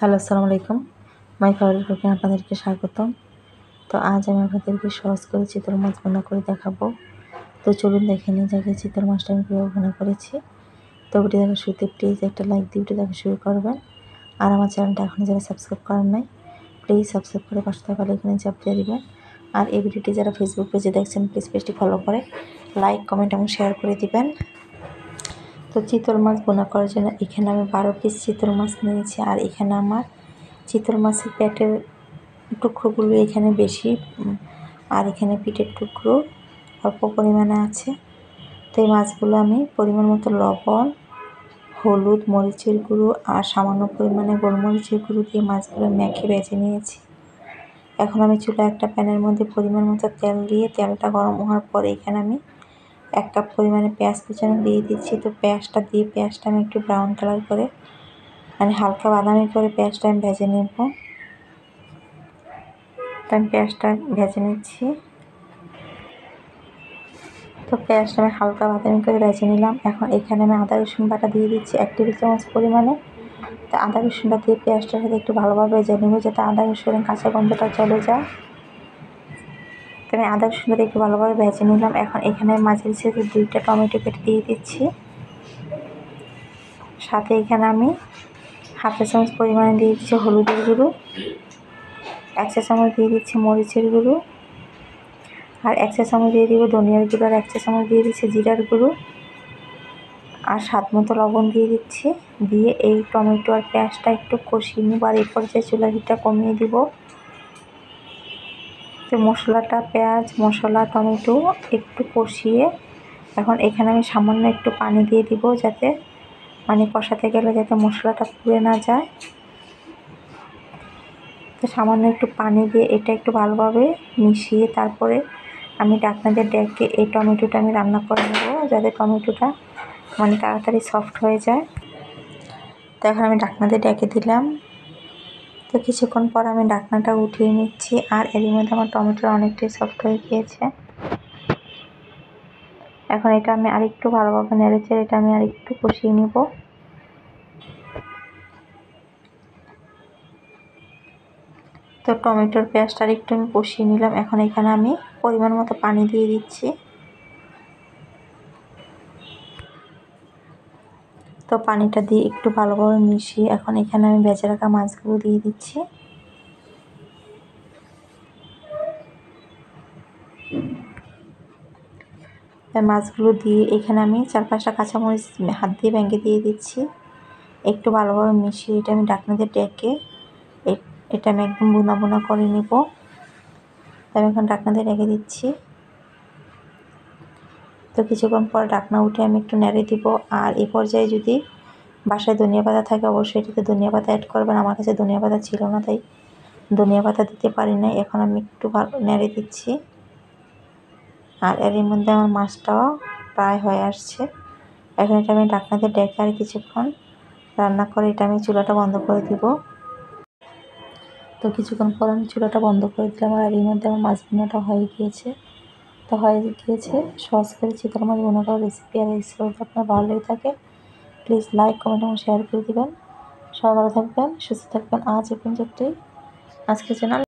Hello, আসসালামু আলাইকুম। My favourite cooking আপনাদেরকে স্বাগতম। তো আজ আমি আপনাদেরকে সহজ করে চিতল মাছ ভুনা করে দেখাবো। তো চলুন দেখে নিই যে চিতল মাছটা আমি কীভাবে ভুনা করেছি। তো ভিডিও দেখা শুরুতে প্লিজ একটা লাইক দিয়ে ভিডিও দেখা শুরু করবেন। আর আমার চ্যানেলটা এখনও যারা সাবস্ক্রাইব করেন নাই প্লিজ সাবস্ক্রাইব করে পাশে থাকা এখানে চাপ দিয়ে দিবেন। আর এই ভিডিওটি যারা ফেসবুক পেজে দেখছেন প্লিজ পেজটি ফলো করে লাইক, কমেন্ট এবং শেয়ার করে দিবেন। তো চিতল মাছ ভুনা করার জন্য এখানে আমি 12 পিস চিতল মাছ নিয়েছি। আর এখানে আমার চিতল মাছের পেটের টুকরোগুলো এখানে বেশি, আর এখানে পিঠের টুকরো অল্প পরিমাণে আছে। তো এই মাছগুলো আমি পরিমাণ মতো লবণ, হলুদ, মরিচের গুঁড়ো আর সামান্য পরিমাণে গোলমরিচের গুঁড়ো দিয়ে মাছগুলো মেখে ভেজে নিয়েছি। এখন আমি চুলায় একটা প্যানের মধ্যে পরিমাণ মতো তেল দিয়ে তেলটা গরম হওয়ার পরে এখানে আমি 1 কাপ পরিমাণে পেঁয়াজ কুচানো দিয়ে দিচ্ছি। তো পেঁয়াজটা আমি একটু ব্রাউন কালার করে মানে হালকা বাদামি করে পেঁয়াজটা আমি ভেজে নেব। তো আমি পেঁয়াজটা ভেজে নিচ্ছি। তো পেঁয়াজটা আমি হালকা বাদামি করে ভেজে নিলাম। এখন এখানে আমি আদা রসুন বাটা দিয়ে দিচ্ছি 1 টেবিল চামচ পরিমাণে। তো আদা রসুনটা দিয়ে পেঁয়াজটার সাথে একটু ভালোভাবে ভেজে নেব যাতে আদা রসুনের কাঁচা গন্ধটা চলে যায়। তো আমি আদা রসুনটা একটু ভালোভাবে ভেজে নিলাম। এখন এখানে মাঝারি সাইজের 2টা টমেটো কেটে দিয়ে দিচ্ছি। সাথে এখানে আমি 1/2 চা চামচ পরিমাণে দিয়ে দিচ্ছি হলুদের গুঁড়ো, 1 চা চামচ দিয়ে দিচ্ছি মরিচের গুঁড়ো, আর 1 চা চামচ দিয়ে দিব ধনিয়ার গুঁড়ো, আর 1 চা চামচ দিয়ে দিচ্ছি জিরার গুঁড়ো, আর স্বাদ মতো লবণ দিয়ে দিচ্ছি। দিয়ে এই টমেটো আর পেঁয়াজটা একটু কষিয়ে নিব। আর এই পর্যায়ে চুলার হিটটা কমিয়ে দিব। তো মশলাটা পেঁয়াজ, মশলা, টমেটো একটু কষিয়ে এখন এখানে আমি সামান্য একটু পানি দিয়ে দিব যাতে কষাতে গেলে যাতে মশলাটা পুড়ে না যায়। তো সামান্য একটু পানি দিয়ে এটা একটু ভালোভাবে মিশিয়ে তারপরে আমি ঢাকনা দিয়ে ডেকে এই টমেটোটা আমি রান্না করে নেব যাতে টমেটোটা তাড়াতাড়ি সফট হয়ে যায়। তো এখন আমি ঢাকনা দিয়ে ডেকে দিলাম। তো কিছুক্ষণ পর আমি ঢাকনাটা উঠিয়ে নিচ্ছি। আর এর মধ্যে আমার টমেটোটা অনেকটাই সফট হয়ে গিয়েছে। এখন এটা আমি আরেকটু ভালোভাবে নেড়েচেড়ে এটা আমি আরেকটু কষিয়ে নিব। তো টমেটোর পেঁয়াজটা আরেকটু আমি কষিয়ে নিলাম। এখন এখানে আমি পরিমাণ মতো পানি দিয়ে দিচ্ছি। তো পানিটা দিয়ে একটু ভালোভাবে মিশিয়ে এখন এখানে আমি ভেজে রাখা মাছগুলো দিয়ে দিচ্ছি। মাছগুলো দিয়ে এখানে আমি 4-5টা কাঁচামরিচ হাত দিয়ে ভেঙে দিয়ে দিচ্ছি। একটু ভালোভাবে মিশিয়ে এটা আমি ঢাকনা দিয়ে ডেকে এটা আমি একদম ভুনা ভুনা করে নিব। আমি এখন ঢাকনা দিয়ে রেখে দিচ্ছি। তো কিছুক্ষণ পর ঢাকনা উঠে আমি একটু নেড়ে দিব। আর এই পর্যায়ে যদি বাসায় ধনিয়া পাতা থাকে অবশ্যই এটাতে ধনিয়া পাতা অ্যাড করবেন। আমার কাছে ধনিয়া পাতা ছিল না তাই ধনিয়া পাতা দিতে পারি নাই। এখন আমি একটু ভালো নেড়ে দিচ্ছি। আর এর মধ্যে আমার মাছটাও প্রায় হয়ে আসছে। এখন এটা আমি ঢাকনা দিয়ে ডেকে আর কিছুক্ষণ রান্না করে এটা আমি চুলাটা বন্ধ করে দিব। তো কিছুক্ষণ পর আমি চুলাটা বন্ধ করে দিলাম। আর এর মধ্যে আমার মাছ ভুনাটা হয়ে গিয়েছে। তো হয়ে গিয়েছে সহজ করে চিতল মাছ ভুনা করার রেসিপি। আর রেসিপি যদি আপনার ভালো লেগে থাকে প্লিজ লাইক, কমেন্ট এবং শেয়ার করে দিবেন। সবাই ভালো থাকবেন, সুস্থ থাকবেন। আজ এই পর্যন্তই আজকের জন্য।